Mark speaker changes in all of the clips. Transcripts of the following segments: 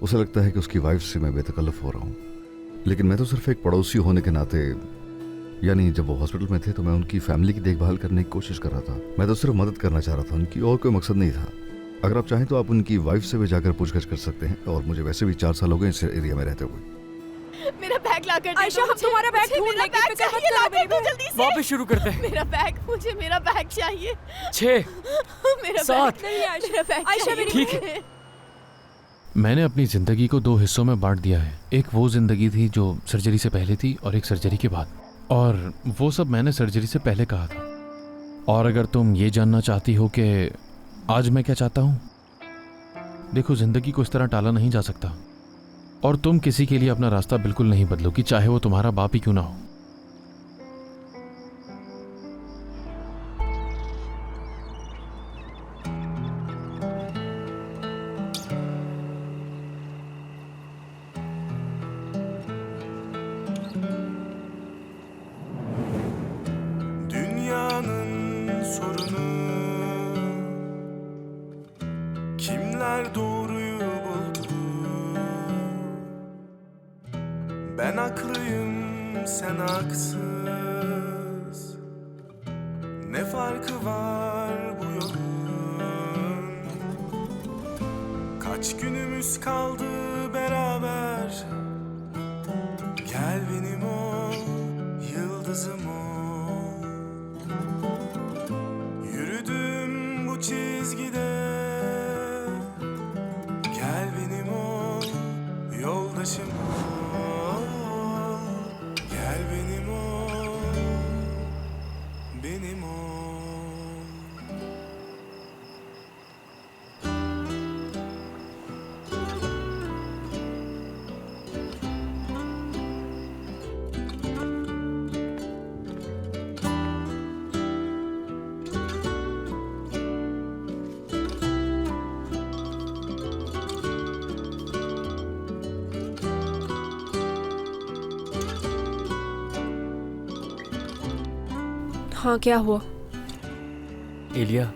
Speaker 1: उसे लगता है कि उसकी वाइफ से मैं बेतकल्लफ हो रहा हूँ, लेकिन मैं तो सिर्फ एक पड़ोसी होने के नाते, यानी जब वो हॉस्पिटल में थे तो मैं उनकी फैमिली की देखभाल करने की कोशिश कर रहा था। मैं तो सिर्फ मदद करना चाह रहा था उनकी, और कोई मकसद नहीं था। अगर आप चाहें तो आप उनकी वाइफ से भी जाकर पूछताछ कर सकते हैं, और मुझे वैसे भी 4 साल हो गए इस एरिया में रहते हुए।
Speaker 2: मेरा बैग ला कर
Speaker 3: आयशा, हम तुम्हारा बैग ढूंढ लेंगे, फिक्र मत करो मेरी बहन।
Speaker 2: जल्दी से
Speaker 4: वापस शुरू करते हैं।
Speaker 2: मेरा बैग, मुझे मेरा बैग चाहिए।
Speaker 4: 6
Speaker 2: मेरा
Speaker 4: 7
Speaker 2: बैग
Speaker 3: नहीं आयशा,
Speaker 2: मेरा बैग
Speaker 3: आयशा
Speaker 2: चाहिए।
Speaker 3: मेरी
Speaker 4: ठीक
Speaker 2: है।
Speaker 5: मैंने अपनी ज़िंदगी को 2 हिस्सों में बांट दिया है। एक वो ज़िंदगी थी जो सर्जरी से पहले थी, और एक सर्जरी के बाद। और वो सब मैंने सर्जरी से पहले कहा था। और अगर तुम ये जानना चाहती हो कि आज मैं क्या चाहता हूँ, देखो, ज़िंदगी को इस तरह टाला नहीं जा सकता, और तुम किसी के लिए अपना रास्ता बिल्कुल नहीं बदलोगी, चाहे वो तुम्हारा बाप ही क्यों ना हो।
Speaker 6: Dünyanın sorunu kimler doğruyu buldu? Ben haklıyım, sen haksız. Ne farkı var bu yolun? Kaç günümüz kaldı beraber? Gel benim ol, yıldızım ol. Yürüdüm bu çizgide. Gel benim ol, yoldaşım ol. Gel benim ol, benim ol.
Speaker 3: हाँ, क्या हुआ?
Speaker 4: एलिया,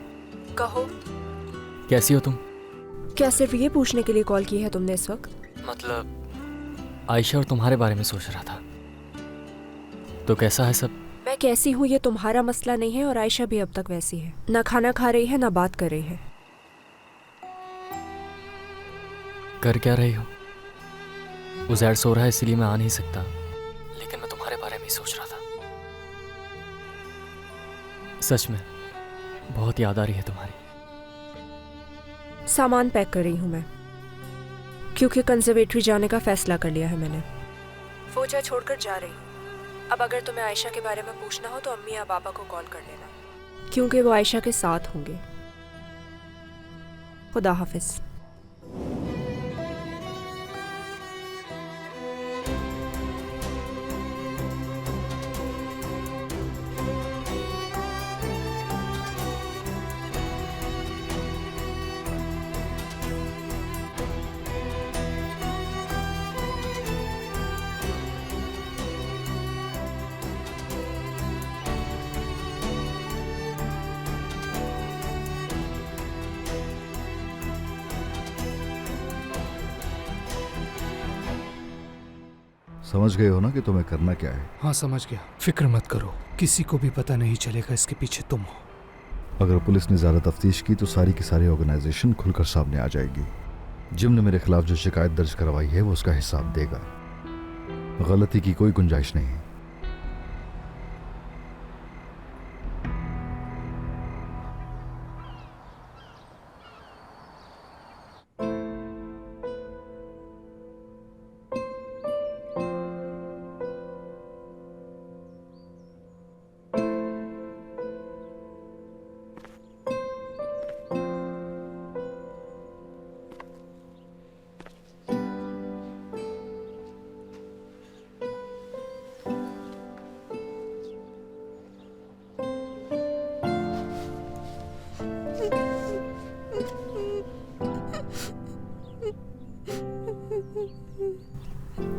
Speaker 3: कहो।
Speaker 4: कैसी हो तुम?
Speaker 3: क्या सिर्फ ये पूछने के लिए कॉल की है तुमने इस वक्त?
Speaker 4: मतलब आयशा और तुम्हारे बारे में सोच रहा था। तो कैसा है सब?
Speaker 3: मैं कैसी हूँ ये तुम्हारा मसला नहीं है, और आयशा भी अब तक वैसी है। ना खाना खा रही है, ना बात कर रही है।
Speaker 4: कर क्या रही हो? उजैर सो रहा है इसलिए मैं आ नहीं सकता, लेकिन मैं तुम्हारे बारे में ही सोच रहा था। सच में बहुत याद आ रही है तुम्हारी।
Speaker 3: सामान पैक कर रही हूँ मैं, क्योंकि कंजर्वेटरी जाने का फैसला कर लिया है मैंने। फौजा छोड़कर जा रही हूँ। अब अगर तुम्हें आयशा के बारे में पूछना हो तो अम्मी या पापा को कॉल कर लेना, क्योंकि वो आयशा के साथ होंगे। खुदा हाफिज।
Speaker 1: समझ गए हो ना कि तुम्हें करना क्या है?
Speaker 7: हाँ, समझ गया। फिक्र मत करो, किसी को भी पता नहीं चलेगा इसके पीछे तुम हो।
Speaker 1: अगर पुलिस ने ज़्यादा तफ्तीश की तो सारी की सारी ऑर्गेनाइजेशन खुलकर सामने आ जाएगी। जिम ने मेरे खिलाफ जो शिकायत दर्ज करवाई है वो उसका हिसाब देगा। गलती की कोई गुंजाइश नहीं है।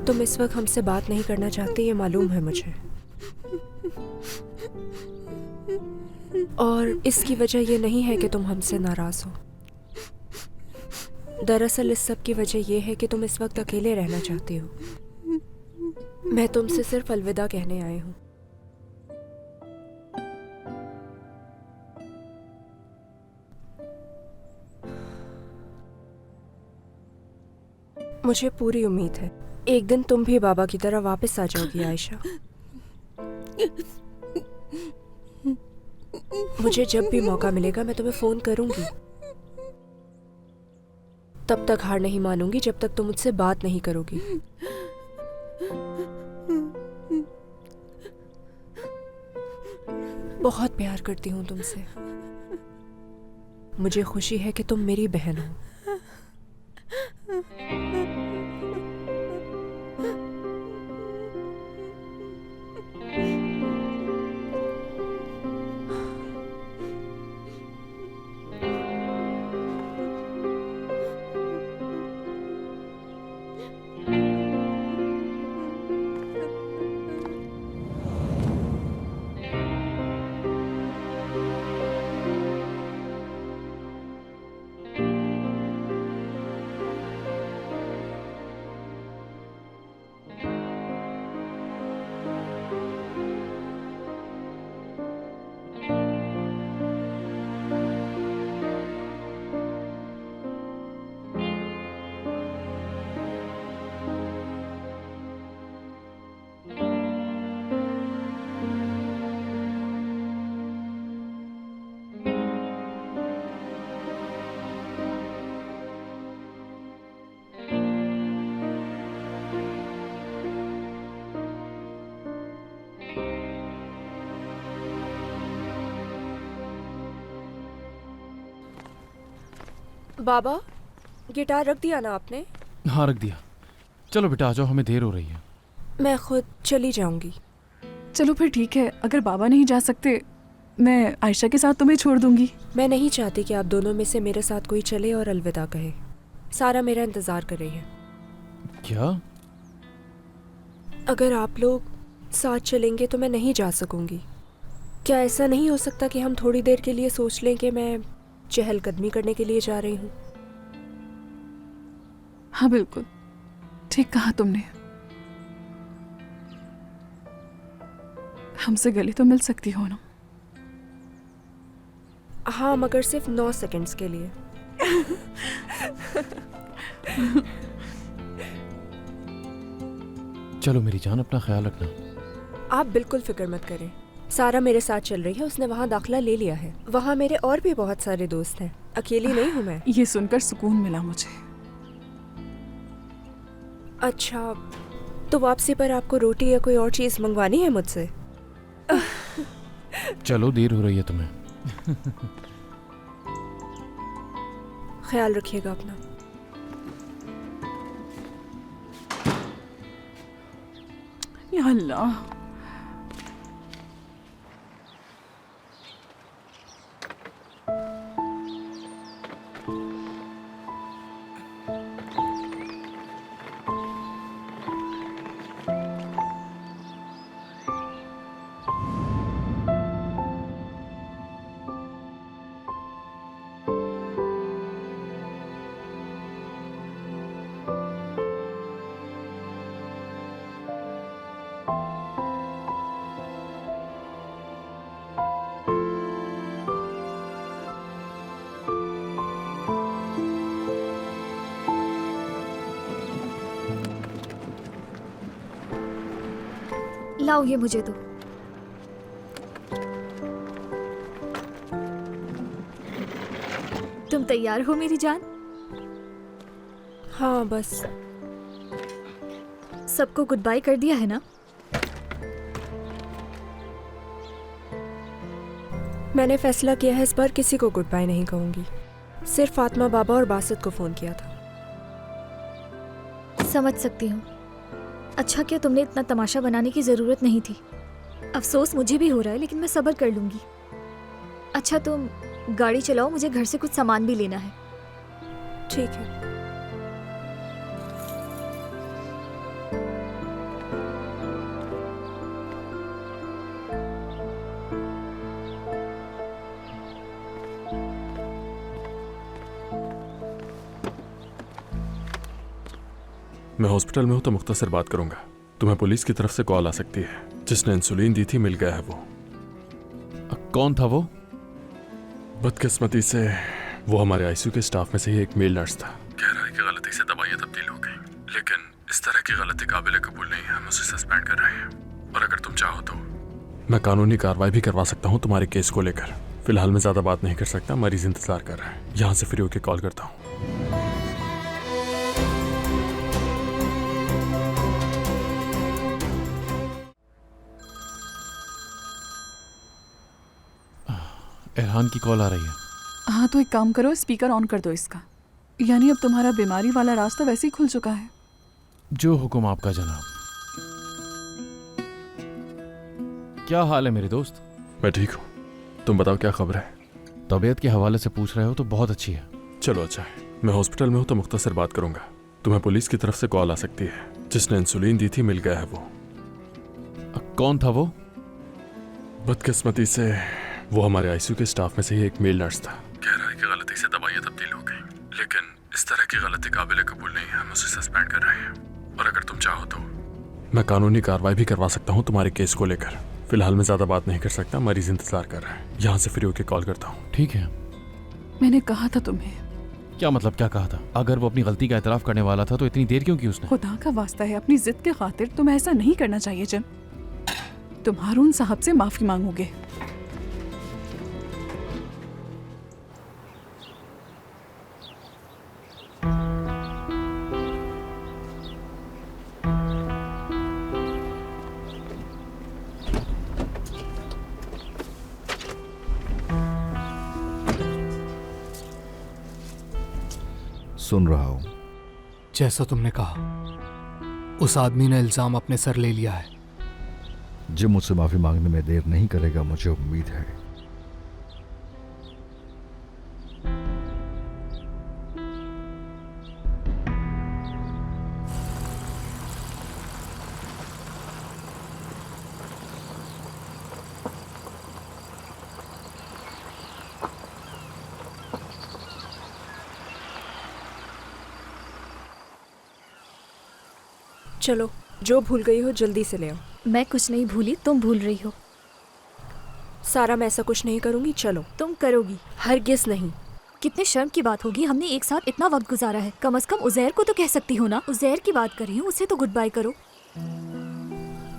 Speaker 3: तुम इस वक्त हमसे बात नहीं करना चाहते, ये मालूम है मुझे। और इसकी वजह ये नहीं है कि तुम हमसे नाराज हो। दरअसल इस सब की वजह यह है कि तुम इस वक्त अकेले रहना चाहती हो। मैं तुमसे सिर्फ अलविदा कहने आई हूँ। मुझे पूरी उम्मीद है एक दिन तुम भी बाबा की तरह वापस आ जाओगी आयशा। मुझे जब भी मौका मिलेगा मैं तुम्हें फोन करूंगी। तब तक हार नहीं मानूंगी जब तक तुम मुझसे बात नहीं करोगी। बहुत प्यार करती हूँ तुमसे। मुझे खुशी है कि तुम मेरी बहन हो। बाबा, गिटार रख दिया ना आपने?
Speaker 5: हाँ रख दिया। चलो बेटा आ जाओ, हमें देर हो रही है।
Speaker 3: मैं खुद चली जाऊंगी।
Speaker 8: चलो फिर ठीक है, अगर बाबा नहीं जा सकते मैं आयशा के साथ तुम्हें छोड़ दूंगी।
Speaker 3: मैं नहीं चाहती कि आप दोनों में से मेरे साथ कोई चले और अलविदा कहे। सारा मेरा इंतजार कर रही है।
Speaker 5: क्या?
Speaker 3: अगर आप लोग साथ चलेंगे तो मैं नहीं जा सकूंगी। क्या ऐसा नहीं हो सकता कि हम थोड़ी देर के लिए सोच लें कि मैं चहलकदमी करने के लिए जा रही हूँ?
Speaker 8: हाँ बिल्कुल ठीक कहा तुमने। हमसे गले तो मिल सकती हो ना?
Speaker 3: हाँ, मगर सिर्फ 9 सेकंड्स के लिए।
Speaker 5: चलो मेरी जान, अपना ख्याल रखना।
Speaker 3: आप बिल्कुल फिक्र मत करें। सारा मेरे साथ चल रही है, उसने वहाँ दाखिला ले लिया है। वहाँ मेरे और भी बहुत सारे दोस्त हैं, अकेली नहीं हूँ मैं।
Speaker 8: ये सुनकर सुकून मिला मुझे।
Speaker 3: अच्छा, तो वापसी पर आपको रोटी या कोई और चीज़ मंगवानी है मुझसे?
Speaker 5: चलो देर हो रही है तुम्हें।
Speaker 3: ख्याल रखिएगा अपना।
Speaker 8: या अल्लाह,
Speaker 9: लाओ ये मुझे दो। तुम तैयार हो मेरी जान?
Speaker 3: हाँ बस।
Speaker 9: सबको गुड बाय कर दिया है ना?
Speaker 3: मैंने फैसला किया है इस बार किसी को गुड बाय नहीं कहूँगी। सिर्फ फातिमा बाबा और बासित को फ़ोन किया था।
Speaker 9: समझ सकती हूँ। अच्छा किया तुमने इतना तमाशा बनाने की ज़रूरत नहीं थी। अफसोस मुझे भी हो रहा है लेकिन मैं सब्र कर लूँगी। अच्छा तुम गाड़ी चलाओ, मुझे घर से कुछ सामान भी लेना है।
Speaker 3: ठीक है।
Speaker 10: मैं हॉस्पिटल में हूँ तो मुख्तसर बात करूंगा। तुम्हें पुलिस की तरफ से कॉल आ सकती है। जिसने इंसुलिन दी थी मिल गया है वो।
Speaker 5: कौन था वो?
Speaker 10: बदकिस्मती से वो हमारे आईसीयू के स्टाफ में से ही एक मेल नर्स था। कह रहा है कि गलती से दवाइयाँ तब्दील हो गई, लेकिन इस तरह की गलती काबिल कबूल नहीं है। हम उसे सस्पेंड कर रहे हैं और अगर तुम चाहो तो मैं कानूनी कार्रवाई भी करवा सकता हूँ तुम्हारे केस को लेकर। फिलहाल मैं ज्यादा बात नहीं कर सकता, मरीज इंतजार कर रहा है। यहाँ से फ्री होकर कॉल करता हूँ।
Speaker 5: इरहान की कॉल आ रही है।
Speaker 8: हाँ तो एक काम करो, स्पीकर ऑन कर दो इसका। यानी अब तुम्हारा बीमारी वाला रास्ता वैसे ही खुल चुका है।
Speaker 5: जो हुक्म आपका जनाब। क्या हाल है मेरे दोस्त?
Speaker 10: मैं ठीक हूँ, तुम बताओ क्या खबर है?
Speaker 5: तबीयत के हवाले से पूछ रहे हो तो बहुत अच्छी है।
Speaker 10: चलो अच्छा है। मैं हॉस्पिटल में हूँ तो मुख्तसर बात करूंगा। तुम्हें पुलिस की तरफ से कॉल आ सकती है। जिसने इंसुलिन दी थी मिल गया है वो।
Speaker 5: कौन था वो?
Speaker 10: बदकिस्मती से वो हमारे आईसीयू के स्टाफ में से ही एक मेल नर्स था। कह रहा है कि गलती से दवाइयाँ तब्दील हो गई, लेकिन इस तरह की गलती काबिल कबूल नहीं है। हम उसे सस्पेंड कर रहे हैं और अगर तुम चाहो तो मैं कानूनी कार्रवाई भी करवा सकता हूँ तुम्हारे केस को लेकर। फिलहाल मैं ज्यादा बात नहीं कर सकता, मरीज इंतजार कर रहा है। यहाँ से फ्री होकर कॉल करता हूँ।
Speaker 5: ठीक है।
Speaker 8: मैंने कहा था तुम्हें।
Speaker 5: क्या मतलब? क्या कहा था? अगर वो अपनी गलती का एतराफ करने वाला था तो इतनी देर क्यों की उसने?
Speaker 8: खुदा का वास्ता है, अपनी जिद के खातिर तुम ऐसा नहीं करना चाहिए जिम। तुम हारून साहब से माफी मांगोगे।
Speaker 1: सुन रहा हूं।
Speaker 7: जैसा तुमने कहा, उस आदमी ने इल्जाम अपने सर ले लिया है।
Speaker 1: जिम मुझसे माफी मांगने में देर नहीं करेगा, मुझे उम्मीद है।
Speaker 3: चलो, जो भूल गई हो जल्दी से ले आओ।
Speaker 9: मैं कुछ नहीं भूली, तुम भूल रही हो।
Speaker 3: सारा मैं ऐसा कुछ नहीं करूंगी। चलो।
Speaker 9: तुम करोगी।
Speaker 3: हरगिज नहीं।
Speaker 9: कितने शर्म की बात होगी, हमने एक साथ इतना वक्त गुजारा है। कम से कम उज़ैर को तो कह सकती हो ना। उज़ैर की बात कर रही हूँ, उसे तो गुड बाय करो।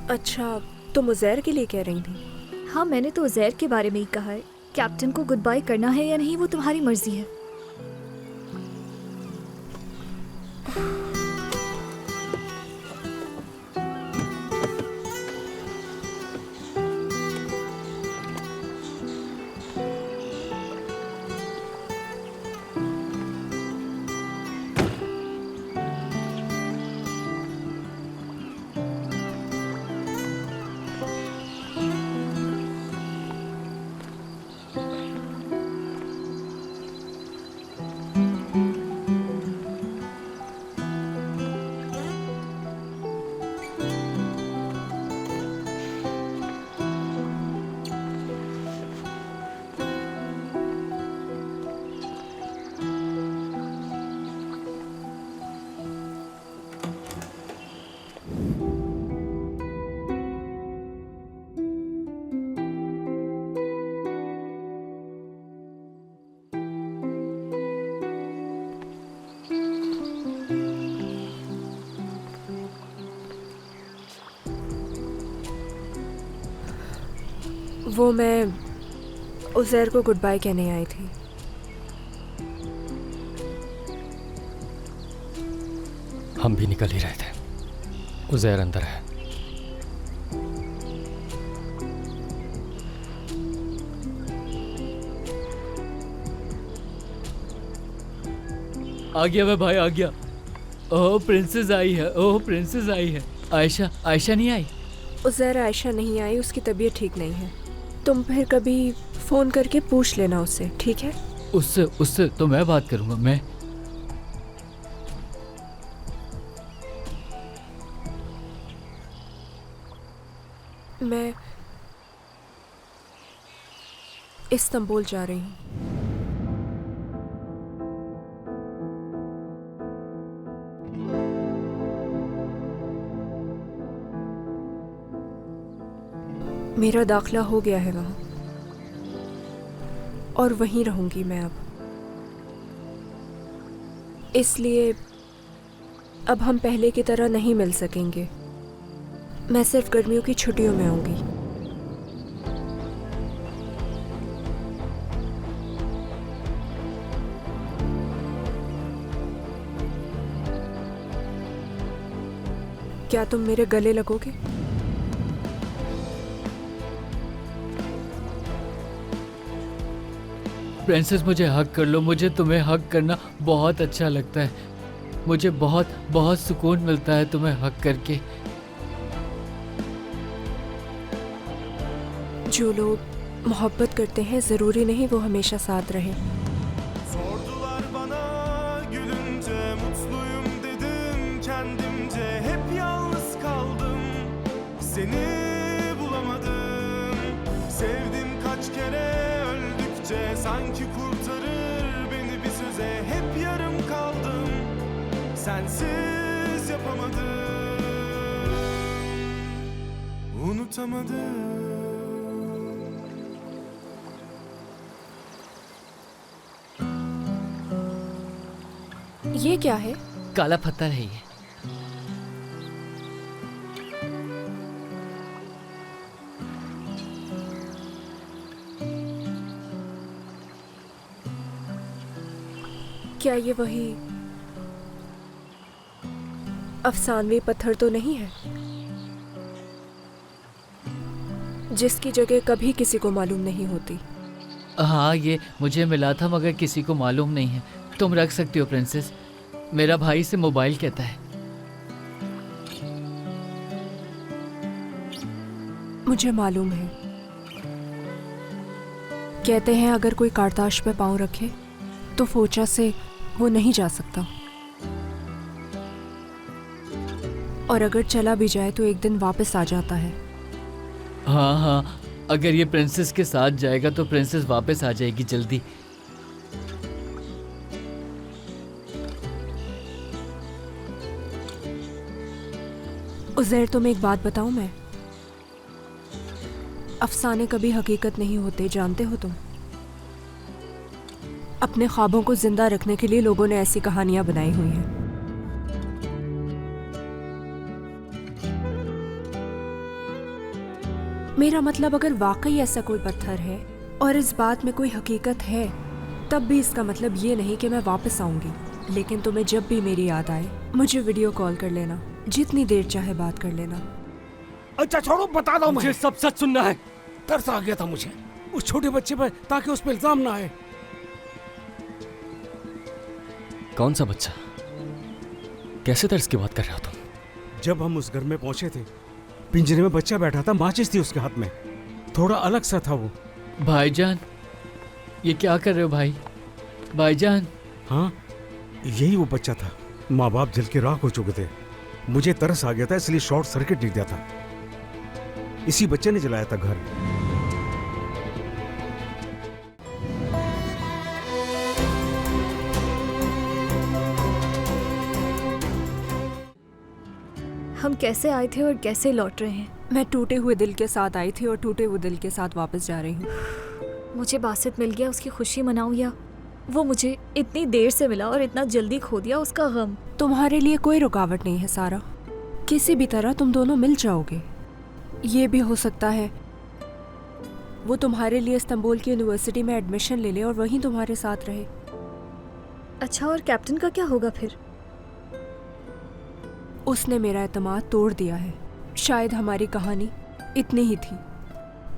Speaker 3: अच्छा, तुम उज़ैर के लिए कह रही थी?
Speaker 9: हाँ, मैंने तो उज़ैर के बारे में ही कहा है। कैप्टन को गुड बाय करना है या नहीं वो तुम्हारी मर्जी है।
Speaker 3: वो मैं उज़ैर को गुड बाय कहने आई थी।
Speaker 4: हम भी निकल ही रहे थे। उज़ैर अंदर है।
Speaker 11: आ गया मैं भाई, आ गया। ओह प्रिंसेस आई है, ओह प्रिंसेस आई है। आयशा, आयशा नहीं आई?
Speaker 3: उज़ैर आयशा नहीं आई, उसकी तबीयत ठीक नहीं है। तुम फिर कभी फ़ोन करके पूछ लेना उससे, ठीक है?
Speaker 11: उससे तो मैं बात करूंगा।
Speaker 3: मैं इस्तांबुल जा रही हूँ। मेरा दाखला हो गया है वहाँ, और वहीं रहूंगी मैं अब। इसलिए अब हम पहले की तरह नहीं मिल सकेंगे। मैं सिर्फ गर्मियों की छुट्टियों में आऊंगी। क्या तुम मेरे गले लगोगे?
Speaker 11: प्रिंसेस मुझे हक कर लो, मुझे तुम्हें हक करना बहुत अच्छा लगता है। मुझे बहुत बहुत सुकून मिलता है तुम्हें हक करके।
Speaker 3: जो लोग मोहब्बत करते हैं ज़रूरी नहीं वो हमेशा साथ रहे।
Speaker 6: Sordular bana gülünce mutluyum dedim kendimce hep yalnız kaldım seni bulamadım sevdim kaç kere öldükçe sanki kurtarır beni bir söze hep yarım kaldım sensiz yapamadım unutamadım.
Speaker 3: ये क्या है?
Speaker 11: काला पत्थर है ये।
Speaker 3: क्या ये वही अफसानवी पत्थर तो नहीं है जिसकी जगह कभी किसी को मालूम नहीं होती?
Speaker 11: हाँ, ये मुझे मिला था मगर किसी को मालूम नहीं है। तुम रख सकती हो प्रिंसेस। मेरा भाई इसे मोबाइल कहता है।
Speaker 3: मुझे मालूम है। कहते हैं अगर कोई कारताश पे पाँव रखे तो फोचा से वो नहीं जा सकता, और अगर चला भी जाए तो एक दिन वापस आ जाता है।
Speaker 11: हाँ हाँ, अगर ये प्रिंसेस के साथ जाएगा तो प्रिंसेस वापस आ जाएगी जल्दी।
Speaker 3: उज़ैर, तुम एक बात बताऊं मैं? अफसाने कभी हकीकत नहीं होते, जानते हो तुम? अपने ख्वाबों को जिंदा रखने के लिए लोगों ने ऐसी कहानियां बनाई हुई हैं। मेरा मतलब अगर वाकई ऐसा कोई पत्थर है और इस बात में कोई हकीकत है, तब भी इसका मतलब ये नहीं कि मैं वापस आऊंगी। लेकिन तुम्हें जब भी मेरी याद आए मुझे वीडियो कॉल कर लेना, जितनी देर चाहे बात कर लेना।
Speaker 7: अच्छा छोड़ो, बता दो
Speaker 12: मुझे सब सच सुनना है।
Speaker 7: तरस आ गया था मुझे उस छोटे बच्चे पर, ताकि उस पर इल्जाम ना आए।
Speaker 4: कौन सा बच्चा? कैसे तरस की बात कर रहे हो तुम?
Speaker 7: जब हम उस घर में पहुंचे थे, पिंजरे में बच्चा बैठा था, माचिस थी उसके हाथ में, थोड़ा अलग सा था वो।
Speaker 11: भाईजान, ये क्या कर रहे हो भाई? भाईजान।
Speaker 7: हाँ, यही वो बच्चा था। माँ बाप जल के राख हो चुके थे। मुझे तरस आ गया था, इसलिए शॉर्ट सर्किट दिख गया था। इसी बच्चे ने जलाया था घर।
Speaker 9: हम कैसे आए थे और कैसे लौट रहे हैं?
Speaker 3: मैं टूटे हुए दिल के साथ आई थी और टूटे हुए दिल के साथ वापस जा रही हूँ।
Speaker 9: मुझे बासित मिल गया, उसकी खुशी मनाऊं, या वो मुझे इतनी देर से मिला और इतना जल्दी खो दिया, उसका गम।
Speaker 3: तुम्हारे लिए कोई रुकावट नहीं है सारा। किसी भी तरह तुम दोनों मिल जाओगे। ये भी हो सकता है वो तुम्हारे लिए इस्तांबुल की यूनिवर्सिटी में एडमिशन ले ले और वहीं तुम्हारे साथ रहे।
Speaker 9: अच्छा, और कैप्टन का क्या होगा फिर?
Speaker 3: उसने मेरा एतमाद तोड़ दिया है। शायद हमारी कहानी इतनी ही थी,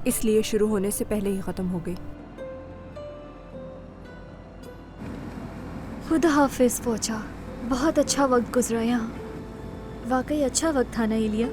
Speaker 3: इसलिए शुरू होने से पहले ही ख़त्म हो गई।
Speaker 9: खुदा हाफिज पहुंचा। बहुत अच्छा वक्त गुजरा यहाँ। वाकई अच्छा वक्त था ना इलिया?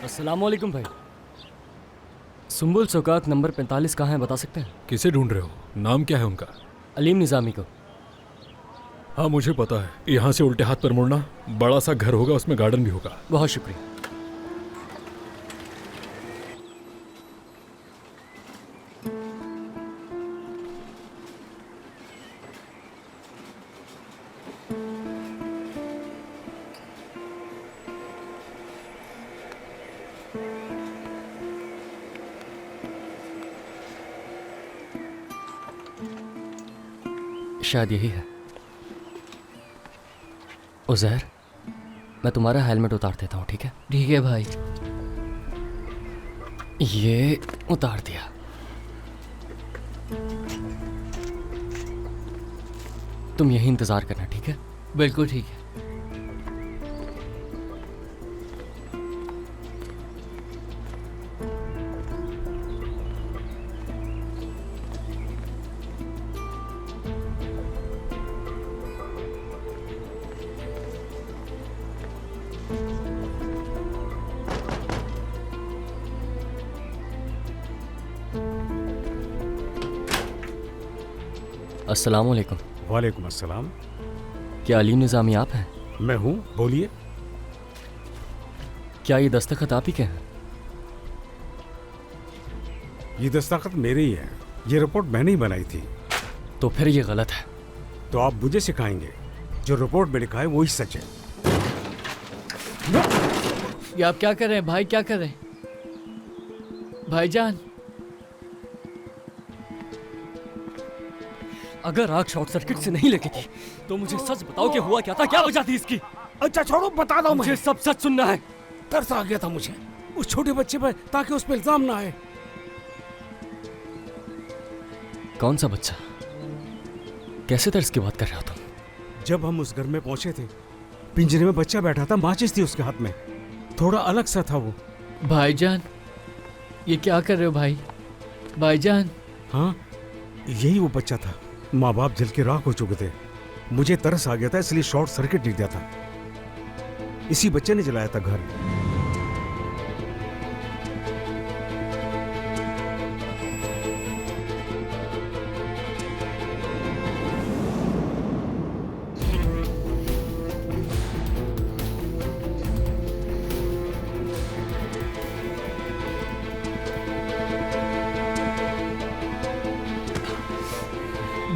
Speaker 4: अस्सलामुअलैकुम भाई। सुंबुल सोकाक नंबर 45 कहाँ है बता सकते हैं?
Speaker 10: किसे ढूंढ रहे हो? नाम क्या है उनका?
Speaker 4: अलीम निज़ामी को।
Speaker 10: हाँ मुझे पता है। यहाँ से उल्टे हाथ पर मुड़ना, बड़ा सा घर होगा, उसमें गार्डन भी होगा।
Speaker 4: बहुत शुक्रिया। शायद यही है। उज़ैर, मैं तुम्हारा हेलमेट उतार देता हूँ, ठीक है?
Speaker 11: ठीक है भाई।
Speaker 4: ये उतार दिया। तुम यही इंतज़ार करना, ठीक है?
Speaker 11: बिल्कुल ठीक है।
Speaker 4: अस्सलाम वालेकुम।
Speaker 7: वालेकुम अस्सलाम।
Speaker 4: क्या अलीम निज़ामी आप हैं?
Speaker 7: मैं हूँ, बोलिए।
Speaker 4: क्या ये दस्तखत आप ही के हैं?
Speaker 7: ये दस्तखत मेरे ही है। ये रिपोर्ट मैंने ही बनाई थी।
Speaker 4: तो फिर ये गलत है।
Speaker 7: तो आप मुझे सिखाएंगे? जो रिपोर्ट में लिखा है वही सच है।
Speaker 11: ये आप क्या कर रहे हैं भाई, क्या कर रहे हैं भाईजान?
Speaker 4: अगर आग शॉर्ट सर्किट से नहीं लगी थी तो मुझे सच बताओ कि हुआ क्या था, क्या वजह थी इसकी?
Speaker 7: अच्छा छोड़ो, बता दो
Speaker 4: मुझे सब सच सुनना है।
Speaker 7: तरस आ गया था मुझे उस छोटे बच्चे पर, ताकि उस पर इल्जाम ना आए।
Speaker 4: कौन सा बच्चा? कैसे तरस की बात कर रहे हो तुम?
Speaker 7: जब हम उस घर में पहुंचे थे, पिंजरे में बच्चा बैठा था, माचिस थी उसके हाथ में। थोड़ा अलग सा था वो।
Speaker 11: भाईजान, ये क्या कर रहे हो भाई? भाईजान।
Speaker 7: हाँ, यही वो बच्चा था। माँ बाप जल के राख हो चुके थे। मुझे तरस आ गया था, इसलिए शॉर्ट सर्किट गिर गया था। इसी बच्चे ने जलाया था घर।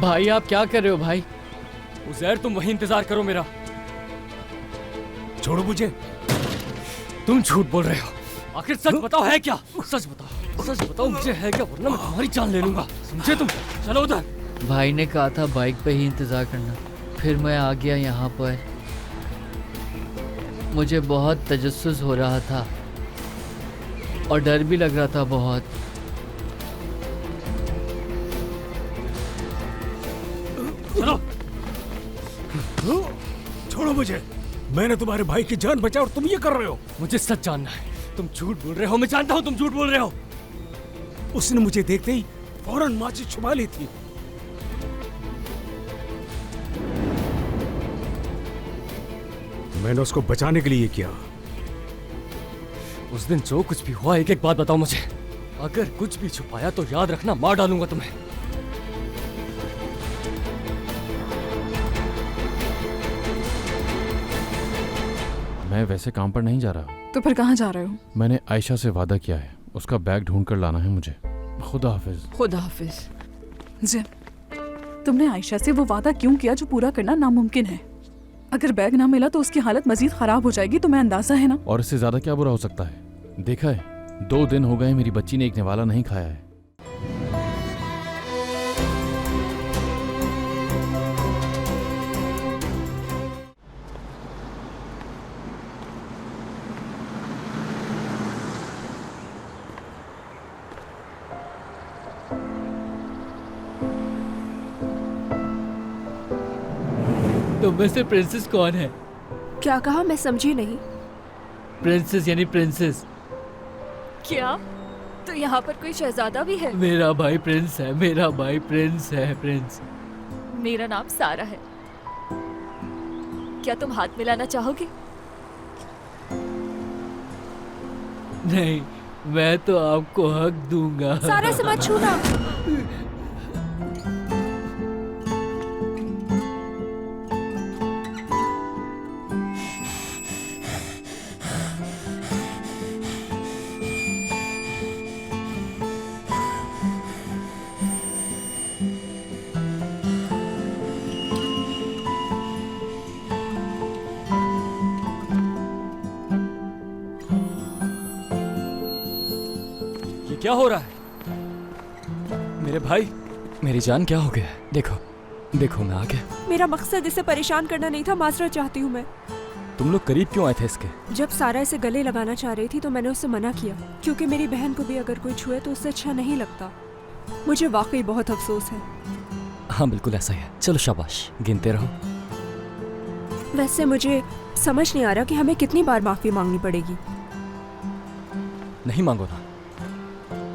Speaker 11: भाई आप क्या कर रहे हो भाई?
Speaker 4: उज़ैर, तुम वही इंतजार करो मेरा।
Speaker 7: छोड़ो मुझे।
Speaker 4: तुम झूठ बोल रहे हो। आखिर सच बताओ, है क्या? सच बताओ, सच बताओ मुझे है क्या, वरना मैं तुम्हारी जान ले लूंगा, समझे तुम? चलो उधर।
Speaker 11: भाई ने कहा था बाइक पे ही इंतजार करना, फिर मैं आ गया यहाँ पर। मुझे बहुत तजस्सुस हो रहा था और डर भी लग रहा था बहुत।
Speaker 7: चलो, छोड़ो मुझे। मैंने तुम्हारे भाई की जान बचाई और तुम ये कर रहे हो।
Speaker 4: मुझे सच जानना है। तुम झूठ बोल रहे हो, मैं जानता हूँ तुम झूठ बोल रहे हो।
Speaker 7: उसने मुझे देखते ही फौरन माचिस छुपा ली थी। मैंने उसको बचाने के लिए किया।
Speaker 4: उस दिन जो कुछ भी हुआ, एक एक बात बताओ मुझे। अगर कुछ भी छुपाया तो याद रखना, मार डालूंगा तुम्हें।
Speaker 5: मैं वैसे काम पर नहीं जा रहा।
Speaker 8: तो फिर कहाँ जा रहे हो?
Speaker 5: मैंने आयशा से वादा किया है, उसका बैग ढूंढ कर लाना है मुझे। खुदा हाफिज।
Speaker 8: खुदा हाफिज। जिम, तुमने आयशा से वो वादा क्यों किया जो पूरा करना नामुमकिन है? अगर बैग ना मिला तो उसकी हालत मजीद खराब हो जाएगी, तुम्हें अंदाजा है ना?
Speaker 5: और इससे ज्यादा क्या बुरा हो सकता है? देखा है, 2 दिन हो गए मेरी बच्ची ने एक निवाला नहीं खाया है।
Speaker 11: तुम में से प्रिंसेस कौन है?
Speaker 3: क्या कहा, मैं समझी नहीं।
Speaker 11: प्रिंसेस यानी प्रिंसेस।
Speaker 3: क्या? तो यहाँ पर कोई शहजादा भी है?
Speaker 11: मेरा भाई प्रिंस है, मेरा भाई प्रिंस है, प्रिंस।
Speaker 9: मेरा नाम सारा है। क्या तुम हाथ मिलाना चाहोगे?
Speaker 11: नहीं, मैं तो आपको हक दूंगा।
Speaker 3: सारा से मत छूना।
Speaker 4: क्या हो रहा है मेरे भाई? मेरी जान क्या हो गया है? देखो देखो, मैं आ गया।
Speaker 3: मेरा मकसद इसे परेशान करना नहीं था, माजरत चाहती हूँ मैं।
Speaker 4: तुम लोग करीब क्यों आए थे इसके?
Speaker 3: जब सारा इसे गले लगाना चाह रही थी तो मैंने उससे मना किया, क्योंकि मेरी बहन को भी अगर कोई छुए तो उससे अच्छा नहीं लगता। मुझे वाकई बहुत अफसोस है।
Speaker 4: हाँ बिल्कुल ऐसा ही है। चलो शाबाश, गिनते रहो।
Speaker 3: वैसे मुझे समझ नहीं आ रहा कि हमें कितनी बार माफी मांगनी पड़ेगी।
Speaker 4: नहीं मांगो ना,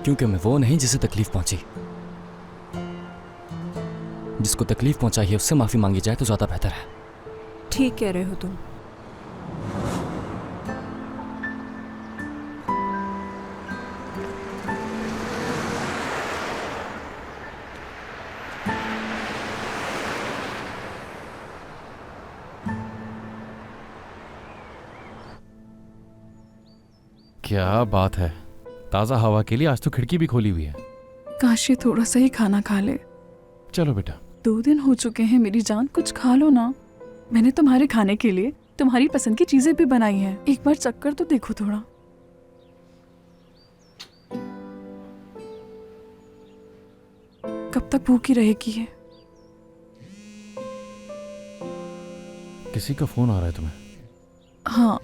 Speaker 4: क्योंकि मैं वो नहीं जिसे तकलीफ पहुंची। जिसको तकलीफ पहुंचाई है उससे माफी मांगी जाए तो ज्यादा बेहतर है।
Speaker 3: ठीक कह रहे हो तुम।
Speaker 5: क्या बात है, ताज़ा हवा के लिए आज तो खिड़की भी खोली हुई है।
Speaker 8: काश ये थोड़ा सा ही खाना खा ले।
Speaker 5: चलो बेटा।
Speaker 8: 2 दिन हो चुके हैं मेरी जान, कुछ खा लो ना। मैंने तुम्हारे खाने के लिए तुम्हारी पसंद की चीजें भी बनाई हैं, एक बार चक्कर तो देखो थोड़ा। कब तक भूखी रहेगी ये?
Speaker 5: किसी का फोन आ रहा है तुम्हें?
Speaker 8: हाँ,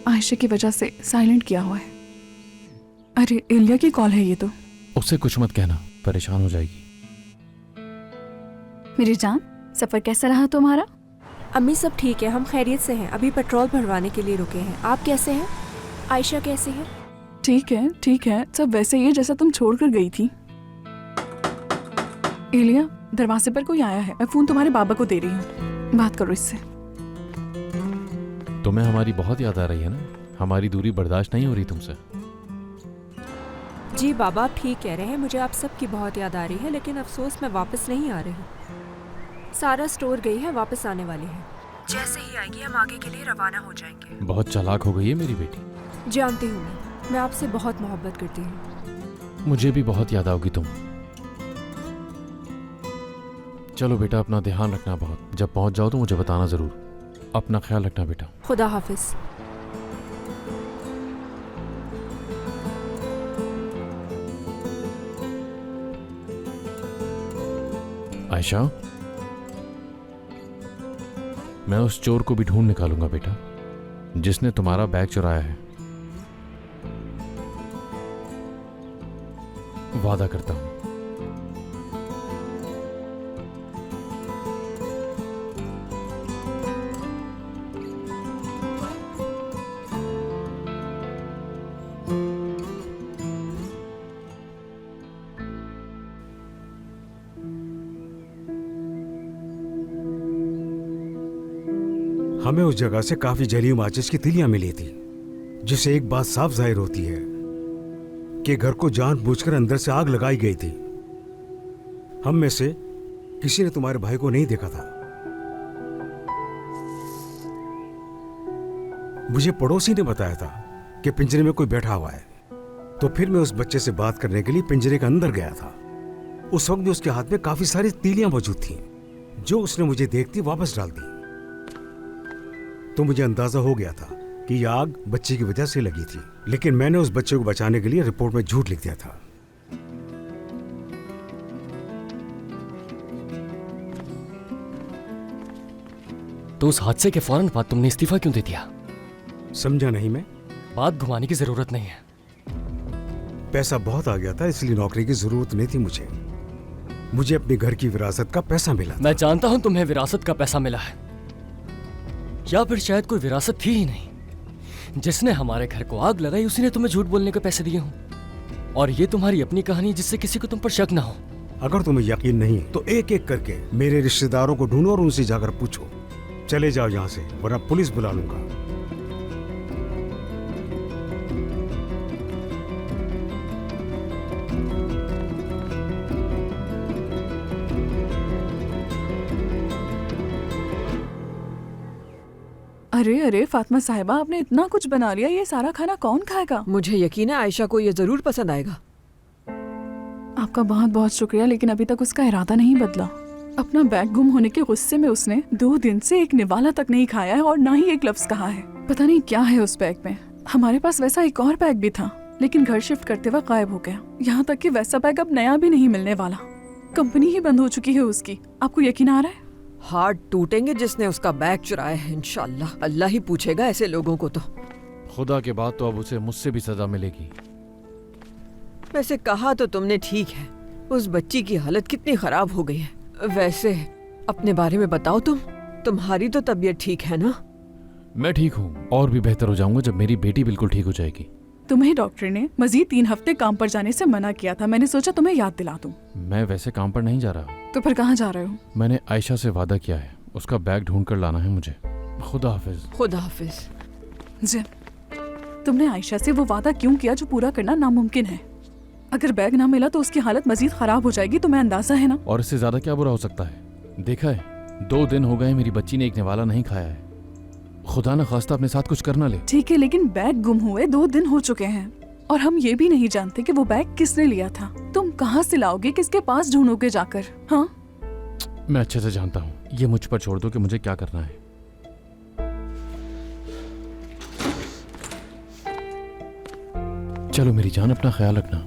Speaker 8: आयशा की वजह से साइलेंट किया हुआ है। अरे इलिया की कॉल है ये तो।
Speaker 5: उससे कुछ मत कहना, परेशान हो जाएगी।
Speaker 8: मेरी जान, सफर कैसा रहा तुम्हारा?
Speaker 3: अम्मी सब ठीक है, हम खैरियत से हैं। अभी पेट्रोल भरवाने के लिए रुके हैं। आप कैसे हैं? आयशा कैसी है?
Speaker 8: ठीक है, सब वैसे ही है जैसा तुम छोड़कर गई थी। इलिया, दरवाजे पर कोई आया है, मैं फोन तुम्हारे बाबा को दे रही हूँ, बात करो इससे।
Speaker 5: तुम्हें हमारी बहुत याद आ रही है ना? हमारी दूरी बर्दाश्त नहीं हो रही तुमसे।
Speaker 3: जी बाबा, आप ठीक कह रहे हैं, मुझे आप सबकी बहुत याद आ रही है, लेकिन अफसोस मैं वापस नहीं आ रही हूँ। सारा स्टोर गई है, वापस आने वाली है। जैसे ही आएगी हम आगे के लिए रवाना हो जाएंगे।
Speaker 5: बहुत चालाक हो गई है मेरी बेटी।
Speaker 3: जानती हूँ मैं आपसे बहुत मोहब्बत करती हूँ।
Speaker 5: मुझे भी बहुत याद आओगी तुम। चलो बेटा, अपना ध्यान रखना बहुत। जब पहुंच जाओ तो मुझे बताना जरूर। अपना ख्याल रखना बेटा।
Speaker 3: खुदा हाफिज।
Speaker 5: आयशा, मैं उस चोर को भी ढूंढ निकालूंगा बेटा, जिसने तुम्हारा बैग चुराया है। वादा करता हूं।
Speaker 7: हमें उस जगह से काफी जली माचिस की तिलियां मिली थी, जिससे एक बात साफ जाहिर होती है कि घर को जानबूझकर अंदर से आग लगाई गई थी। हम में से किसी ने तुम्हारे भाई को नहीं देखा था। मुझे पड़ोसी ने बताया था कि पिंजरे में कोई बैठा हुआ है, तो फिर मैं उस बच्चे से बात करने के लिए पिंजरे के अंदर गया था। उस वक्त भी उसके हाथ में काफी सारी तीलियां मौजूद थीं, जो उसने मुझे देखती वापस डाल दी। तो मुझे अंदाजा हो गया था कि यह आग बच्चे की वजह से लगी थी, लेकिन मैंने उस बच्चे को बचाने के लिए रिपोर्ट में झूठ लिख दिया था।
Speaker 4: तो उस हादसे के फौरन बाद तुमने इस्तीफा क्यों दे दिया?
Speaker 7: समझा नहीं मैं।
Speaker 4: बात घुमाने की जरूरत नहीं है।
Speaker 7: पैसा बहुत आ गया था, इसलिए नौकरी की जरूरत नहीं थी मुझे। मुझे अपने घर की विरासत का पैसा मिला था।
Speaker 4: मैं जानता हूं तुम्हें विरासत का पैसा मिला है, या फिर शायद कोई विरासत थी ही नहीं। जिसने हमारे घर को आग लगाई उसी ने तुम्हें झूठ बोलने के पैसे दिए हों। और ये तुम्हारी अपनी कहानी, जिससे किसी को तुम पर शक ना हो।
Speaker 7: अगर तुम्हें यकीन नहीं तो एक एक करके मेरे रिश्तेदारों को ढूंढो और उनसे जाकर पूछो। चले जाओ यहाँ से, वरना पुलिस बुला लूंगा।
Speaker 8: अरे अरे फातिमा साहिबा, आपने इतना कुछ बना लिया, ये सारा खाना कौन खाएगा?
Speaker 12: मुझे यकीन है आयशा को ये जरूर पसंद आएगा।
Speaker 8: आपका बहुत बहुत शुक्रिया, लेकिन अभी तक उसका इरादा नहीं बदला। अपना बैग गुम होने के गुस्से में उसने 2 दिन से एक निवाला तक नहीं खाया है और ना ही एक लफ्ज कहा है। पता नहीं क्या है उस बैग में। हमारे पास वैसा एक और बैग भी था, लेकिन घर शिफ्ट करते वक्त गायब हो गया। यहाँ तक कि वैसा बैग अब नया भी नहीं मिलने वाला। कंपनी ही बंद हो चुकी है उसकी। आपको यकीन आ रहा है?
Speaker 12: हार्ट टूटेंगे जिसने उसका बैग चुराया है। इंशाल्लाह अल्लाह ही पूछेगा ऐसे लोगों को तो।
Speaker 5: खुदा के बाद तो अब उसे मुझसे भी सजा मिलेगी।
Speaker 12: वैसे कहा तो तुमने ठीक है, उस बच्ची की हालत कितनी खराब हो गई है। वैसे अपने बारे में बताओ, तुम्हारी तो तबीयत ठीक है ना?
Speaker 5: मैं ठीक हूँ और भी बेहतर हो जाऊंगा जब मेरी बेटी बिल्कुल ठीक हो जाएगी।
Speaker 8: तुम्हें डॉक्टर ने मजीद 3 हफ्ते काम पर जाने से मना किया था। मैंने सोचा तुम्हें याद दिला दूं।
Speaker 5: मैं वैसे काम पर नहीं जा रहा।
Speaker 8: तो फिर कहाँ जा रहे हो?
Speaker 5: मैंने आयशा से वादा किया है, उसका बैग ढूंढ कर लाना है मुझे। खुदा हाफिज।
Speaker 12: खुदा हाफिज।
Speaker 8: जी, तुमने आयशा से वो वादा क्यों किया जो पूरा करना नामुमकिन है? अगर बैग ना मिला तो उसकी हालत मजीद खराब हो जाएगी, तुम्हें अंदाजा है ना?
Speaker 5: और इससे ज्यादा क्या बुरा हो सकता है? देखा है, 2 दिन हो गए मेरी बच्ची ने एक निवाला नहीं खाया है। खुदा न खास्ता अपने साथ कुछ करना ले।
Speaker 8: ठीक है, लेकिन बैग गुम हुए 2 दिन हो चुके हैं और हम ये भी नहीं जानते कि वो बैग किसने लिया था। तुम कहाँ से लाओगे, किसके पास ढूंढोगे जाकर? हाँ,
Speaker 5: मैं अच्छे से जानता हूँ, ये मुझ पर छोड़ दो कि मुझे क्या करना है। चलो मेरी जान, अपना ख्याल रखना।